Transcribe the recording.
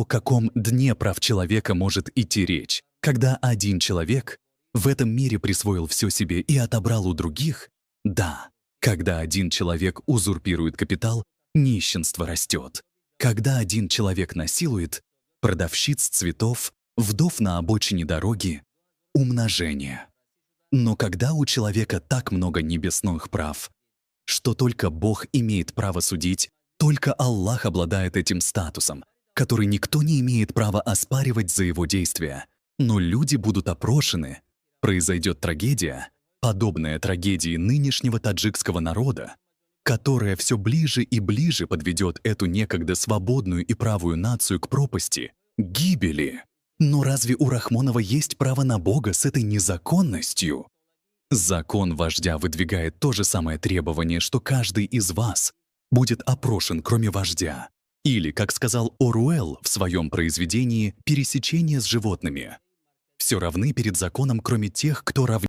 о каком дне прав человека может идти речь, когда один человек в этом мире присвоил все себе и отобрал у других? Да, когда один человек узурпирует капитал, нищенство растет. Когда один человек насилует продавщиц цветов, вдов на обочине дороги, умножение. Но когда у человека так много небесных прав, что только Бог имеет право судить, только Аллах обладает этим статусом, который никто не имеет права оспаривать за его действия, но люди будут опрошены, произойдет трагедия, подобная трагедии нынешнего таджикского народа, которая все ближе и ближе подведет эту некогда свободную и правую нацию к пропасти, гибели. Но разве у Рахмонова есть право на Бога с этой незаконностью? Закон вождя выдвигает то же самое требование, что каждый из вас будет опрошен, кроме вождя. Или, как сказал Оруэлл в своем произведении «Пересечение с животными», все равны перед законом, кроме тех, кто равнее